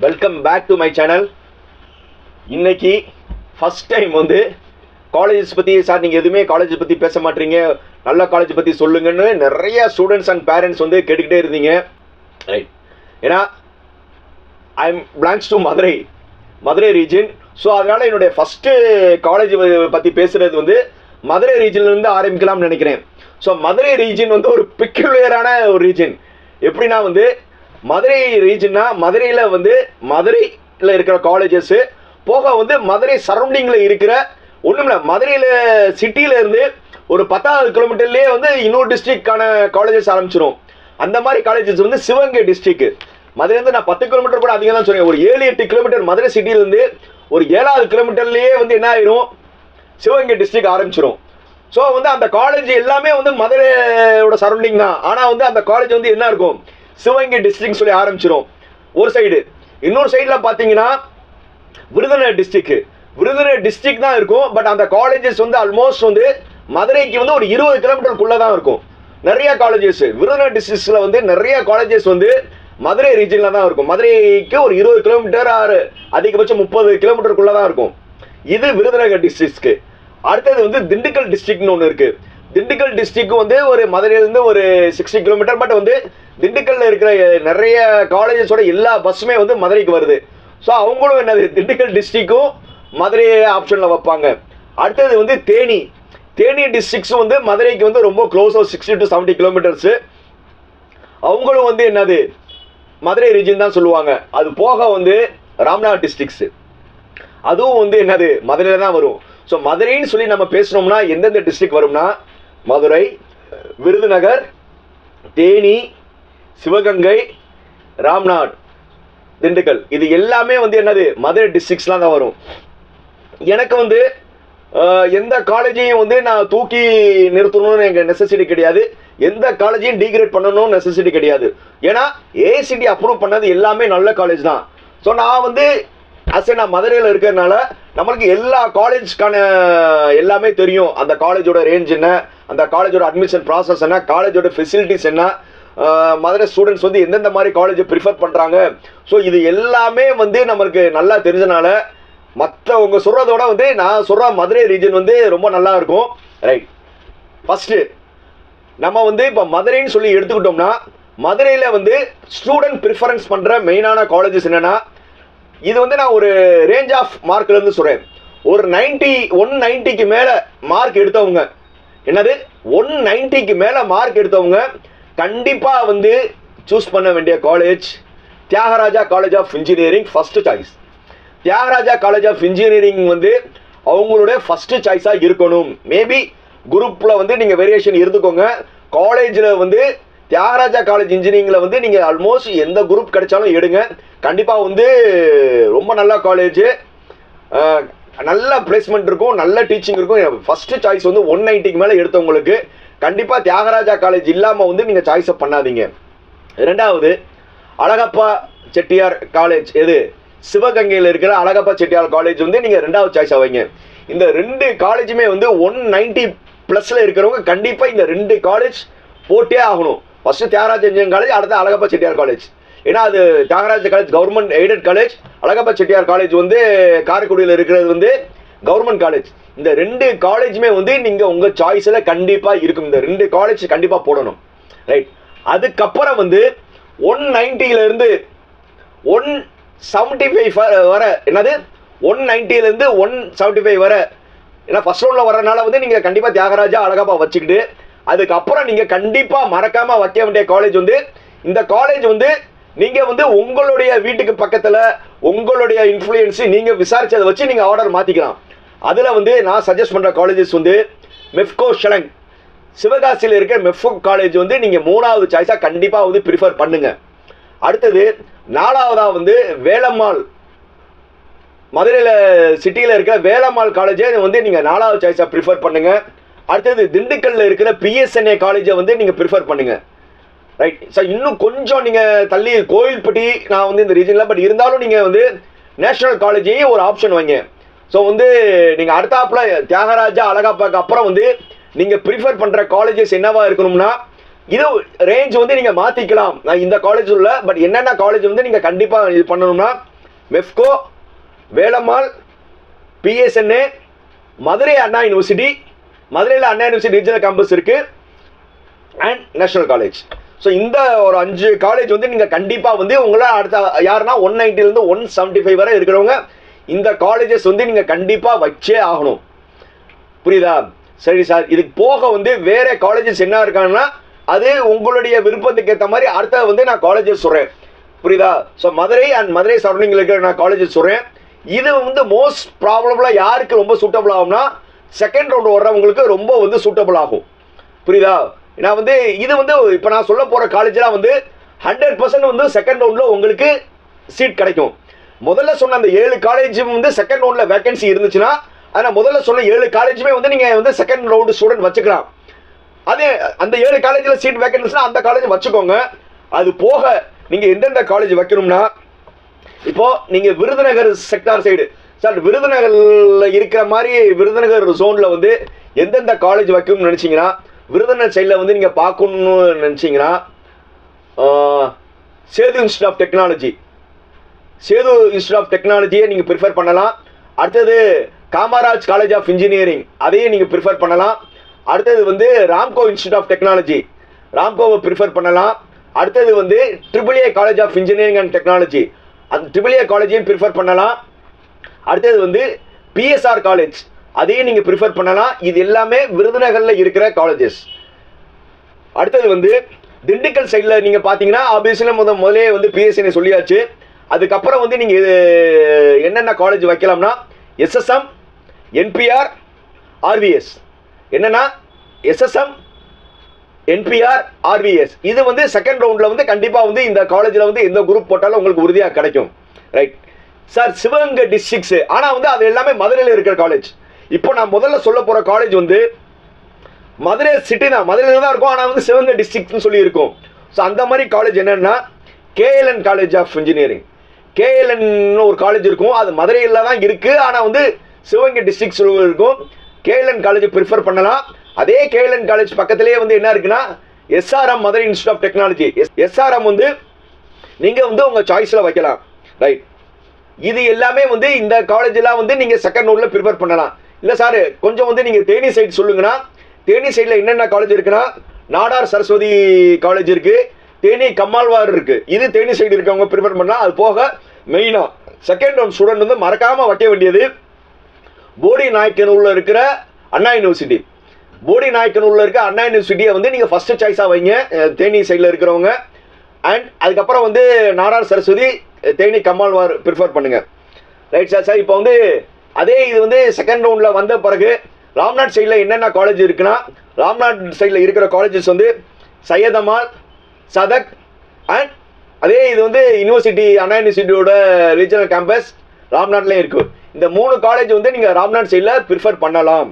Welcome back to my channel. இன்னைக்கு first time வந்து colleges பற்றி சார் நீங்கள் எதுவுமே காலேஜ் பற்றி பேச மாட்டீங்க, நல்ல காலேஜ் பற்றி சொல்லுங்கன்னு நிறைய ஸ்டூடெண்ட்ஸ் அண்ட் பேரண்ட்ஸ் வந்து கேட்டுக்கிட்டே இருந்தீங்க. ரைட், ஏன்னா I am belongs to Madurai region. So அதனால் என்னுடைய ஃபஸ்ட்டு காலேஜ் பற்றி பேசுகிறது வந்து மதுரை ரீஜன்லேருந்து ஆரம்பிக்கலாம்னு நினைக்கிறேன். ஸோ மதுரை ரீஜன் வந்து ஒரு பிக்யூலியரான ஒரு ரீஜன். எப்படின்னா வந்து மதுரை ரீஜன்னா மதுரையில் வந்து மதுரையில் இருக்கிற காலேஜஸ்ஸு போக வந்து மதுரை சரௌண்டிங்கில் இருக்கிற ஒன்றும் இல்லை, மதுரையில் சிட்டியில் இருந்து ஒரு 10 கிலோமீட்டர்லேயே வந்து இன்னொரு டிஸ்ட்ரிக்டான காலேஜஸ் ஆரம்பிச்சிடும். அந்த மாதிரி காலேஜஸ் வந்து சிவகங்கை டிஸ்ட்ரிக்ட். மதுரையிலேருந்து நான் 10 கிலோமீட்டர் கூட அதிகம் தான் சொன்னேன். ஒரு 7-8 கிலோமீட்டர் மதுரை சிட்டியிலேருந்து ஒரு 7வது கிலோமீட்டர்லேயே வந்து என்ன ஆயிரும், சிவகங்கை டிஸ்ட்ரிக்ட் ஆரம்பிச்சிடும். ஸோ வந்து அந்த காலேஜ் எல்லாமே வந்து மதுரையோட சரௌண்டிங் தான். ஆனால் வந்து அந்த காலேஜ் வந்து என்ன இருக்கும், சிவகங்கை டிஸ்ட்ரிக்ட் சொல்லி ஆரம்பிச்சிடும் ஒரு சைடு. இன்னொரு சைடில் பார்த்தீங்கன்னா விருதுநகர் டிஸ்ட்ரிக்ட் தான் இருக்கும். பட் அந்த காலேஜஸ் வந்து ஆல்மோஸ்ட் வந்து மதுரைக்கு வந்து ஒரு 20 கிலோமீட்டருக்குள்ளே தான் இருக்கும். நிறைய காலேஜஸ் விருதுநகர் டிஸ்ட்ரிக்ட்ஸில் வந்து நிறைய காலேஜஸ் வந்து மதுரை ரீஜனில் தான் இருக்கும். மதுரைக்கு ஒரு 20 கிலோமீட்டர் அதிகபட்சம் 30 கிலோமீட்டருக்குள்ளே தான் இருக்கும். இது விருதுநகர் டிஸ்ட்ரிக்ட்ஸ்க்கு. அடுத்தது வந்து திண்டுக்கல் டிஸ்ட்ரிக்ட்னு ஒன்று இருக்குது. திண்டுக்கல் டிஸ்ட்ரிக்ட் வந்து ஒரு மதுரையிலேருந்து ஒரு 60 கிலோமீட்டர். பட் வந்து திண்டுக்கல்ல இருக்கிற நிறைய காலேஜஸோட எல்லா பஸ்ஸுமே வந்து மதுரைக்கு வருது. ஸோ அவங்களும் என்னது திண்டுக்கல் டிஸ்ட்ரிக்டும் மதுரை ஆப்ஷனில் வைப்பாங்க. அடுத்தது வந்து தேனி டிஸ்ட்ரிக்ட்ஸும் வந்து மதுரைக்கு வந்து ரொம்ப க்ளோஸாக 60 to 70 கிலோமீட்டர்ஸு. அவங்களும் வந்து என்னது மதுரை ரீஜன் தான் சொல்லுவாங்க. அது போக வந்து ராம்நாத் டிஸ்ட்ரிக்ட்ஸு, அதுவும் வந்து என்னது மதுரையில் தான் வரும். ஸோ மதுரைன்னு சொல்லி நம்ம பேசுனோம்னா எந்தெந்த டிஸ்ட்ரிக்ட் வரும்னா மதுரை, விருதுநகர், தேனி, சிவகங்கை, ராம்நாத், திண்டுக்கல், இது எல்லாமே வந்து என்னது மதுரை டிஸ்ட்ரிக்ட்ஸ்லாம் தான் வரும். எனக்கு வந்து எந்த காலேஜையும் வந்து நான் தூக்கி நிறுத்தணும்னு எங்கள் நெசசிட்டி கிடையாது. எந்த காலேஜையும் டீக்ரேட் பண்ணணும்னு நெசசிட்டி கிடையாது. ஏன்னா ஏசிடி அப்ரூவ் பண்ணது எல்லாமே நல்ல காலேஜ் தான். ஸோ நான் வந்து நான் மதுரையில் இருக்கிறதுனால நம்மளுக்கு எல்லா காலேஜ்க்கான எல்லாமே தெரியும். அந்த காலேஜோட ரேஞ்ச் என்ன, அந்த காலேஜோட அட்மிஷன் ப்ராசஸ் என்ன, காலேஜோட ஃபெசிலிட்டிஸ் என்ன, மதுரை ஸ்டூடெண்ட்ஸ் வந்து எந்தெந்த மாதிரி காலேஜை ப்ரிஃபர் பண்ணுறாங்க. ஸோ இது எல்லாமே வந்து நம்மளுக்கு நல்லா தெரிஞ்சனால மற்றவங்க சொல்கிறதோட வந்து நான் சொல்கிற மதுரை ரீஜன் வந்து ரொம்ப நல்லா இருக்கும். ரைட், ஃபஸ்ட்டு நம்ம வந்து இப்போ மதுரைன்னு சொல்லி எடுத்துக்கிட்டோம்னா மதுரையில் வந்து ஸ்டூடெண்ட் ப்ரிஃபரன்ஸ் பண்ணுற மெயினான காலேஜஸ் என்னென்னா, இது வந்து நான் ஒரு ரேஞ்ச் ஆஃப் மார்க்லேருந்து சொல்கிறேன். ஒரு 190க்கு மேலே மார்க் எடுத்தவங்க, என்னது 190க்கு மேலே மார்க் எடுத்தவங்க கண்டிப்பாக வந்து சூஸ் பண்ண வேண்டிய college Thiagaraja college of engineering first choice. Thiagaraja college of engineering வந்து அவங்களுடைய ஃபஸ்ட்டு சாய்ஸாக இருக்கணும். மேபி குரூப்பில் வந்து நீங்கள் வேரியேஷன் இருந்துக்கோங்க. காலேஜில் வந்து தியாகராஜா காலேஜ் இன்ஜினியரிங்கில் வந்து நீங்கள் ஆல்மோஸ்ட் எந்த குரூப் கிடைச்சாலும் எடுங்க. கண்டிப்பாக வந்து ரொம்ப நல்ல காலேஜு, நல்ல பிளேஸ்மெண்ட் இருக்கும், நல்ல டீச்சிங் இருக்கும். ஃபஸ்ட்டு சாய்ஸ் வந்து 190க்கு மேலே எடுத்தவங்களுக்கு கண்டிப்பாக தியாகராஜா காலேஜ் இல்லாமல் வந்து நீங்கள் சாய்ஸை பண்ணாதீங்க. ரெண்டாவது அழகப்பா செட்டியார் காலேஜ், எது சிவகங்கையில் இருக்கிற அழகப்பா செட்டியார் காலேஜ் வந்து நீங்கள் 2வது சாய்ஸாக வைங்க. இந்த 2 காலேஜுமே வந்து 190+ இருக்கிறவங்க கண்டிப்பாக இந்த 2 காலேஜ் போட்டே ஆகணும். ஃபஸ்ட்டு தியாகராஜா இன்ஜினியரிங் காலேஜ், அடுத்து அழகப்பா செட்டியார் காலேஜ். ஏன்னா அது Thiagaraja college government aided college, Alagappa Chettiar college வந்து காரைக்குடியில் இருக்கிறது வந்து கவர்மெண்ட் காலேஜ். இந்த 2 காலேஜுமே வந்து நீங்கள் உங்கள் சாய்ஸில் கண்டிப்பாக இருக்கும். இந்த 2 காலேஜ் கண்டிப்பாக போடணும். ரைட், அதுக்கப்புறம் வந்து 190லேருந்து 175 வர, என்னது 190லேருந்து 175 வர, ஏன்னா ஃபர்ஸ்ட் ரவுண்டில் வரனால வந்து நீங்கள் கண்டிப்பாக தியாகராஜா அழகப்பா வச்சுக்கிட்டு அதுக்கப்புறம் நீங்கள் கண்டிப்பாக மறக்காமல் வைக்க வேண்டிய காலேஜ் வந்து இந்த காலேஜ் வந்து நீங்கள் வந்து உங்களுடைய வீட்டுக்கு பக்கத்தில் உங்களுடைய இன்ஃப்ளூயன்ஸு நீங்கள் விசாரிச்சதை வச்சு நீங்கள் ஆர்டர் மாற்றிக்கலாம். அதில் வந்து நான் சஜஸ்ட் பண்ணுற காலேஜஸ் வந்து மெஃப்கோ ஷெலங், சிவகாசியில் இருக்கிற மெஃப்கோ காலேஜ் வந்து நீங்கள் 3வது சாய்ஸாக கண்டிப்பாக வந்து ப்ரிஃபர் பண்ணுங்கள். அடுத்தது 4வதாக வந்து வேலம்மாள், மதுரையில் சிட்டியில் இருக்கிற வேலம்மாள் காலேஜை வந்து நீங்கள் 4வது சாய்ஸாக ப்ரிஃபர் பண்ணுங்கள். அடுத்தது திண்டுக்கல்லில் இருக்கிற பிஎஸ்என்ஏ காலேஜை வந்து நீங்கள் ப்ரிஃபர் பண்ணுங்கள். ரைட் சார், இன்னும் கொஞ்சம் நீங்கள் தள்ளி கோயில்பட்டி, நான் வந்து இந்த ரீஜனில், பட் இருந்தாலும் நீங்கள் வந்து நேஷனல் காலேஜையும் ஒரு ஆப்ஷன் வைங்க. ஸோ வந்து நீங்கள் அடுத்தாப்பில் தியாகராஜா அழகப்பாக்கு அப்புறம் வந்து நீங்கள் ப்ரிஃபர் பண்ணுற காலேஜஸ் என்னவா இருக்கணும்னா இது ரேஞ்ச் வந்து நீங்க மாத்திக்கலாம். நான் இந்த காலேஜ் உள்ள பட் என்னென்ன காலேஜ் வந்து நீங்க கண்டிப்பா இது பண்ணணும்னா மெஃப்கோ, வேலம்மாள், பிஎஸ்என்ஏ, மதுரை அண்ணா யூனிவர்சிட்டி, மதுரையில் அண்ணா யூனிவர்சிட்டி ரீஜனல் கேம்பஸ் இருக்குது, அண்ட் நேஷனல் காலேஜ். ஸோ இந்த ஒரு 5 காலேஜ் வந்து நீங்கள் கண்டிப்பாக வந்து உங்களால் அடுத்த யாருன்னா 190லேருந்து 175 வரை இருக்கிறவங்க இந்த காலேஜஸ் வந்து நீங்கள் கண்டிப்பாக வச்சே ஆகணும். புரியுதா? சரி சார், இதுக்கு போக வந்து வேறு காலேஜஸ் என்ன இருக்காங்கன்னா அது உங்களுடைய விருப்பத்துக்கு ஏற்ற மாதிரி அடுத்த வந்து நான் காலேஜஸ் சொல்கிறேன். புரியுதா? ஸோ மதுரை அண்ட் மதுரை சரௌண்டிங்கில் இருக்கிற நான் காலேஜஸ் சொல்கிறேன். இது வந்து மோஸ்ட் ப்ராப்ளம்லாம் யாருக்கு ரொம்ப சூட்டபிள் ஆகும்னா செகண்ட் ரவுண்டு வர்றவங்களுக்கு ரொம்ப வந்து சூட்டபிள் ஆகும். புரியுதா? நான் வந்து இது வந்து இப்போ நான் சொல்ல போகிற காலேஜெலாம் வந்து 100% வந்து செகண்ட் ரவுண்டில் உங்களுக்கு சீட் கிடைக்கும். முதல்ல சொன்ன அந்த 7 காலேஜும் வந்து செகண்ட் ரவுண்டில் வேகன்சி இருந்துச்சுன்னா ஆனால் முதல்ல சொன்ன 7 காலேஜுமே வந்து நீங்கள் வந்து செகண்ட் ரவுண்டு ஸ்டூடெண்ட் வச்சுக்கலாம். அதே அந்த 7 காலேஜில் சீட் வேகன்சினா அந்த காலேஜ் வச்சுக்கோங்க. அது போக நீங்கள் எந்தெந்த காலேஜ் வைக்கணும்னா இப்போது நீங்கள் விருதுநகர் செக்டார் சைடு சார் விருதுநகரில் இருக்கிற மாதிரி விருதுநகர் ஜோனில் வந்து எந்தெந்த காலேஜ் வைக்கணும்னு நினச்சிங்கன்னா விருதுநகர் சைடில் வந்து நீங்கள் பார்க்கணுன்னு நினச்சிங்கன்னா Sethu institute of technology, Sethu institute of டெக்னாலஜியை நீங்கள் ப்ரிஃபர் பண்ணலாம். அடுத்தது காமராஜ் காலேஜ் ஆஃப் இன்ஜினியரிங், அதையும் நீங்கள் ப்ரிஃபர் பண்ணலாம். அடுத்தது வந்து ராம்கோ இன்ஸ்டியூட் ஆஃப் டெக்னாலஜி, ராம்கோவை ப்ரிஃபர் பண்ணலாம். அடுத்தது வந்து AAA college of engineering and technology, அந்த AAA காலேஜையும் ப்ரிஃபர் பண்ணலாம். அடுத்தது வந்து PSR காலேஜ், அதையும் நீங்கள் ப்ரிஃபர் பண்ணலாம். இது எல்லாமே விருதுநகரில் இருக்கிற காலேஜஸ். அடுத்தது வந்து திண்டுக்கல் சைடில் நீங்கள் பார்த்தீங்கன்னா ஆப்வியஸ்லி முதலே வந்து PSNA சொல்லியாச்சு. அதுக்கப்புறம் வந்து நீங்கள் என்னென்ன காலேஜ் வைக்கலாம்னா SSM, NPR, RVS. என்னென்னா SSM, NPR, RVS இது வந்து செகண்ட் ரவுண்டில் வந்து கண்டிப்பாக வந்து இந்த காலேஜில் வந்து எந்த குரூப் போட்டாலும் உங்களுக்கு உறுதியாக கிடைக்கும். ரைட் சார், சிவகங்கை டிஸ்ட்ரிக்ஸு ஆனால் வந்து அது எல்லாமே மதுரையில் இருக்கிற காலேஜ். இப்போ நான் முதல்ல சொல்ல போகிற காலேஜ் வந்து மதுரை சிட்டி தான், மதுரையில் தான் இருக்கும், ஆனால் வந்து சிவகங்கை டிஸ்ட்ரிக்ட்னு சொல்லி இருக்கும். ஸோ அந்த மாதிரி காலேஜ் என்னென்னா KLN college of engineering, KLN ஒரு காலேஜ் இருக்கும், அது மதுரையில் தான் இருக்குது, ஆனால் வந்து சிவகங்கை டிஸ்ட்ரிக்ட் இருக்கும். KLN காலேஜ் ப்ரிஃபர் பண்ணலாம். அதே KLN காலேஜ் பக்கத்திலேயே வந்து என்ன இருக்குன்னா SRM Madurai institute of technology, SRM வந்து நீங்கள் வந்து உங்கள் சாய்ஸில் வைக்கலாம். ரைட், இது எல்லாமே வந்து இந்த காலேஜெலாம் வந்து நீங்கள் செகண்ட் ரவுண்டில் ப்ரிஃபர் பண்ணலாம். இல்லை சார் கொஞ்சம் வந்து நீங்கள் தேனி சைடு சொல்லுங்கன்னா தேனி சைடில் என்னென்ன காலேஜ் இருக்குன்னா நாடார் சரஸ்வதி காலேஜ் இருக்குது, தேனி கம்மால்வார் இருக்குது. இது தேனி சைடு இருக்கவங்க ப்ரிஃபர் பண்ணலாம். அது போக மெயினாக செகண்ட் ரவுண்ட் ஸ்டூடெண்ட் வந்து மறக்காமல் வைக்க வேண்டியது போடி நாயக்கனூரில் இருக்கிற அண்ணா யூனிவர்சிட்டி. போடி நாயக்கனூரில் இருக்க அண்ணா யூனிவர்சிட்டியை வந்து நீங்கள் ஃபஸ்ட்டு சாய்ஸாக வைங்க தேனி சைடில் இருக்கிறவங்க. அண்ட் அதுக்கப்புறம் வந்து நாடார் சரஸ்வதி, தேனி கம்மால்வார் ப்ரிஃபர் பண்ணுங்கள். Right sir. சார் இப்போ வந்து அதே இது வந்து செகண்ட் ரவுண்டில் வந்த பிறகு ராம்நாத் சைடில் என்னென்ன காலேஜ் இருக்குன்னா ராம்நாத் சைடில் இருக்கிற காலேஜஸ் வந்து சையதமால், சதக் அண்ட் அதே இது வந்து யூனிவர்சிட்டி அண்ணா யூனிவர்சிட்டியோட ரீஜனல் கேம்பஸ் ராம்நாட்லேயும் இருக்குது. இந்த 3 காலேஜ் வந்து நீங்கள் ராம்நாத் சைடில் ப்ரிஃபர் பண்ணலாம்.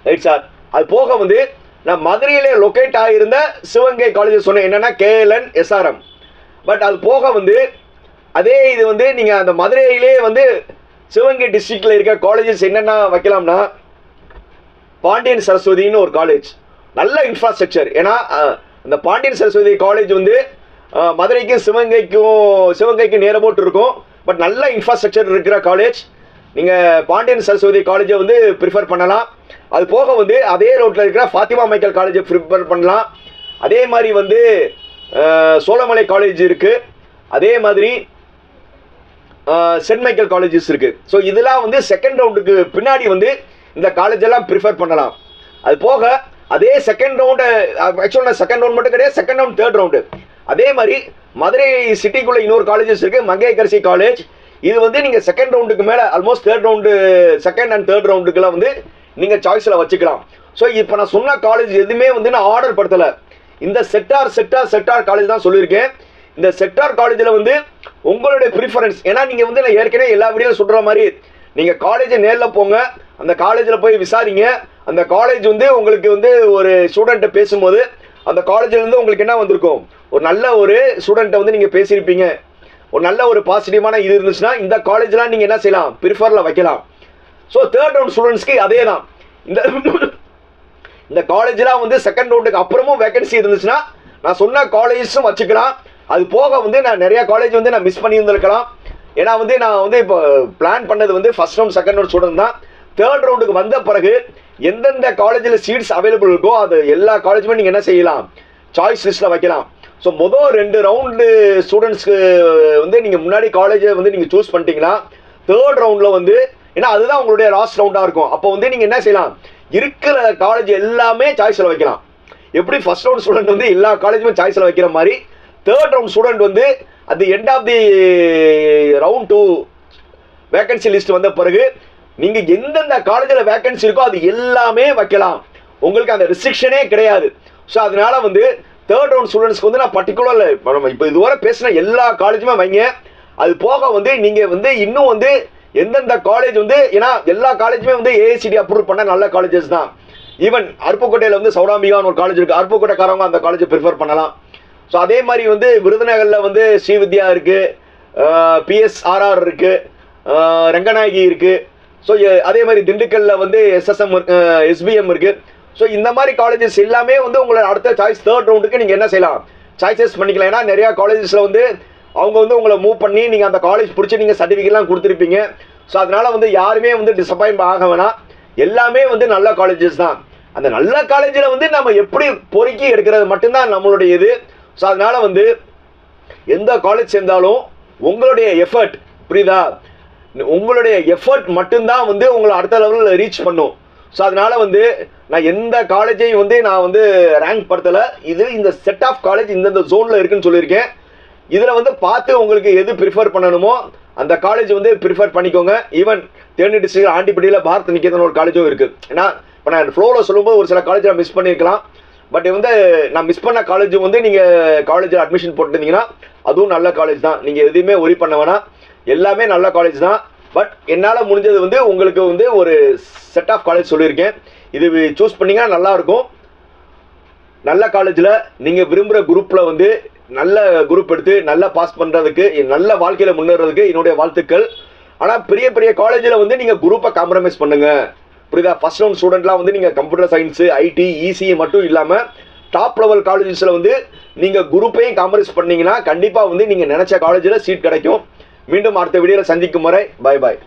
Right sir. அது போக வந்து நான் மதுரையிலே லொக்கேட் ஆகியிருந்த சிவகங்கை காலேஜஸ் சொன்னேன், என்னென்னா KLN, SRM. பட் அது போக வந்து அதே இது வந்து நீங்கள் அந்த மதுரையிலே வந்து சிவகங்கை டிஸ்ட்ரிக்டில் இருக்க காலேஜஸ் என்னென்ன வைக்கலாம்னா பாண்டியன் சரஸ்வதினு ஒரு காலேஜ், நல்ல இன்ஃப்ராஸ்ட்ரக்சர். ஏன்னா அந்த பாண்டியன் சரஸ்வதி காலேஜ் வந்து மதுரைக்கும் சிவகங்கைக்கும் நேர போட்டு இருக்கும். பட் நல்ல இன்ஃப்ராஸ்ட்ரக்சர் இருக்கிற காலேஜ். நீங்கள் பாண்டியன் சரஸ்வதி காலேஜை வந்து ப்ரிஃபர் பண்ணலாம். அது போக வந்து அதே ரோட்டில் இருக்கிற ஃபாத்திமா மைக்கேல் காலேஜை ப்ரிஃபர் பண்ணலாம். அதே மாதிரி வந்து சோழமலை காலேஜ் இருக்குது, அதே மாதிரி சென்ட் மைக்கேல் காலேஜஸ் இருக்குது. ஸோ இதெல்லாம் வந்து செகண்ட் ரவுண்டுக்கு பின்னாடி வந்து இந்த காலேஜெல்லாம் ப்ரிஃபர் பண்ணலாம். அது போக அதே செகண்ட் ரவுண்டு ஆக்சுவலாக செகண்ட் ரவுண்ட் மட்டும் கிடையாது, செகண்ட் ரவுண்ட் தேர்ட் ரவுண்டு. அதே மாதிரி மதுரை சிட்டிக்குள்ளே இன்னொரு காலேஜஸ் இருக்குது, மங்கையர்கரசி காலேஜ். இது வந்து நீங்கள் செகண்ட் ரவுண்டுக்கு மேலே almost third round, second and third ரவுண்டுக்கெல்லாம் வந்து நீங்கள் சாய்ஸில் வச்சுக்கலாம். ஸோ இப்போ நான் சொன்ன காலேஜ் எதுவுமே வந்து நான் ஆர்டர் படுத்தலை, இந்த செக்டார் காலேஜ் தான் சொல்லியிருக்கேன். இந்த செக்டார் காலேஜில் வந்து உங்களுடைய ப்ரிஃபரன்ஸ், ஏன்னா நீங்கள் வந்து நான் ஏற்கனவே எல்லா வீடியோவில் சொல்கிற மாதிரி நீங்கள் காலேஜை நேரில் போங்க, அந்த காலேஜில் போய் விசாரிங்க. அந்த காலேஜ் வந்து உங்களுக்கு வந்து ஒரு ஸ்டூடெண்ட்டை பேசும்போது அந்த காலேஜிலேருந்து உங்களுக்கு என்ன வந்திருக்கும், ஒரு நல்ல ஒரு ஸ்டூடெண்ட்டை வந்து நீங்கள் பேசியிருப்பீங்க, ஒரு நல்ல ஒரு பாசிட்டிவான இது இருந்துச்சுன்னா இந்த காலேஜ்லாம் நீங்கள் என்ன செய்யலாம், ப்ரிஃபரில் வைக்கலாம். ஸோ தேர்ட் ரவுண்ட் ஸ்டூடெண்ட்ஸ்க்கு அதே தான். இந்த காலேஜெலாம் வந்து செகண்ட் ரவுண்டுக்கு அப்புறமும் வேகன்சி இருந்துச்சுன்னா நான் சொன்ன காலேஜஸும் வச்சுக்கலாம். அது போக வந்து நான் நிறையா காலேஜ் வந்து நான் மிஸ் பண்ணியிருந்திருக்கலாம். ஏன்னா வந்து நான் வந்து இப்போ பிளான் பண்ணது வந்து first round second round student தான். தேர்ட் ரவுண்டுக்கு வந்த பிறகு எந்தெந்த காலேஜில் சீட்ஸ் அவைலபிள் இருக்கோ அது எல்லா காலேஜுமே நீங்கள் என்ன செய்யலாம், சாய்ஸ் லிஸ்ட்டில் வைக்கலாம். ஸோ மொதல் 2 ரவுண்டு ஸ்டூடெண்ட்ஸ்க்கு வந்து நீங்கள் முன்னாடி காலேஜை வந்து நீங்கள் சூஸ் பண்ணிட்டீங்கன்னா தேர்ட் ரவுண்டில் வந்து, ஏன்னா அதுதான் உங்களுடைய லாஸ்ட் ரவுண்டாக இருக்கும், அப்போ வந்து நீங்கள் என்ன செய்யலாம், இருக்கிற காலேஜ் எல்லாமே சாய்ஸில் வைக்கலாம். எப்படி ஃபர்ஸ்ட் ரவுண்ட் ஸ்டூடெண்ட் வந்து எல்லா காலேஜுமே சாய்ஸில் வைக்கிற மாதிரி தேர்ட் ரவுண்ட் ஸ்டூடெண்ட் வந்து at the end of the round 2 vacancy list வந்த பிறகு நீங்கள் எந்தெந்த காலேஜில் வேகன்சி இருக்கோ அது எல்லாமே வைக்கலாம். உங்களுக்கு அந்த ரெஸ்ட்ரிக்ஷனே கிடையாது. ஸோ அதனால வந்து தேர்ட் ரவுண்ட் ஸ்டூடெண்ட்ஸ்க்கு வந்து நான் பர்டிகுலர் இப்போ இதுவரை பேசின எல்லா காலேஜுமே வைங்க. அது போக வந்து நீங்கள் வந்து இன்னும் வந்து எந்தெந்த காலேஜ் வந்து, ஏன்னா எல்லா காலேஜுமே வந்து ஏஐசிடி அப்ரூவ் பண்ண நல்ல காலேஜஸ் தான். ஈவன் அருப்புக்கோட்டையில் வந்து சௌராம்பிகான்னு ஒரு காலேஜ் இருக்குது, அருப்புக்கோட்டைக்காரவங்க அந்த காலேஜை ப்ரிஃபர் பண்ணலாம். ஸோ அதே மாதிரி வந்து விருதுநகரில் வந்து ஸ்ரீவித்யா இருக்குது, பிஎஸ்ஆர்ஆர் இருக்குது, ரங்கநாயகி இருக்குது. ஸோ அதே மாதிரி திண்டுக்கல்லில் வந்து எஸ்எஸ்எம் எஸ்பிஎம் இருக்குது. ஸோ இந்த மாதிரி காலேஜஸ் எல்லாமே வந்து உங்களோட அடுத்த சாய்ஸ் தேர்ட் ரவுண்டுக்கு நீங்கள் என்ன செய்யலாம், சாய்ஸஸ் பண்ணிக்கலாம். ஏன்னா நிறையா காலேஜஸில் வந்து அவங்க வந்து உங்களை மூவ் பண்ணி நீங்கள் அந்த காலேஜ் பிடிச்சி நீங்கள் சர்டிஃபிகேட்லாம் கொடுத்துருப்பீங்க. ஸோ அதனால வந்து யாருமே வந்து டிசப்பாயின்ட் ஆக வேணாம், எல்லாமே வந்து நல்ல காலேஜஸ் தான். அந்த நல்ல காலேஜில் வந்து நம்ம எப்படி பொறுக்கி எடுக்கிறது மட்டும்தான் நம்மளுடைய இது. ஸோ அதனால வந்து எந்த காலேஜ் சேர்ந்தாலும் உங்களுடைய எஃபர்ட், புரியுதா, உங்களுடைய எஃபர்ட் மட்டும்தான் வந்து உங்களை அடுத்த லெவலில் ரீச் பண்ணும். ஸோ அதனால வந்து நான் எந்த காலேஜையும் வந்து நான் வந்து ரேங்க் படுத்தலை. இது இந்த செட் ஆஃப் காலேஜ் இந்தந்த ஜோனில் இருக்குன்னு சொல்லியிருக்கேன். இதில் வந்து பார்த்து உங்களுக்கு எது ப்ரிஃபர் பண்ணணுமோ அந்த காலேஜ் வந்து ப்ரிஃபர் பண்ணிக்கோங்க. ஈவன் தேனி டிஸ்ட்ரிக்ட் ஆண்டிப்பட்டியில் பாரத் நிகேதன் ஒரு காலேஜும் இருக்குது. ஏன்னா இப்போ நான் ஃப்ளோவில் சொல்லும்போது ஒரு சில காலேஜ் நான் மிஸ் பண்ணியிருக்கலாம். பட் வந்து நான் மிஸ் பண்ண காலேஜ் வந்து நீங்கள் காலேஜில் அட்மிஷன் போட்டுருந்தீங்கன்னா அதுவும் நல்ல காலேஜ் தான். நீங்கள் எதுவுமே ஒரி பண்ண வேணாம், எல்லாமே நல்ல காலேஜ் தான். பட் என்னால் முடிஞ்சது வந்து உங்களுக்கு வந்து ஒரு செட் ஆஃப் காலேஜ் சொல்லியிருக்கேன். இது சூஸ் பண்ணிங்கன்னா நல்லாயிருக்கும். நல்ல காலேஜில் நீங்கள் விரும்புகிற குரூப்பில் வந்து நல்ல குரூப் எடுத்து நல்லா பாஸ் பண்ணுறதுக்கு, நல்ல வாழ்க்கையில் முன்னேறதுக்கு என்னுடைய வாழ்த்துக்கள். ஆனால் பெரிய பெரிய காலேஜில் வந்து நீங்கள் குரூப்பை காம்ப்ரமைஸ் பண்ணுங்கள், புரியுதா. ஃபர்ஸ்ட் ரவுண்ட் ஸ்டூடெண்ட்லாம் வந்து நீங்கள் கம்ப்யூட்டர் சயின்ஸு, ஐடி, இசிஇ மட்டும் இல்லாமல் டாப் லெவல் காலேஜஸில் வந்து நீங்கள் குரூப்பையும் காம்ப்ரமைஸ் பண்ணிங்கன்னா கண்டிப்பாக வந்து நீங்கள் நினச்ச காலேஜில் சீட் கிடைக்கும். மீண்டும் அடுத்த வீடியோவில் சந்திக்கும் வரை பாய் பாய்.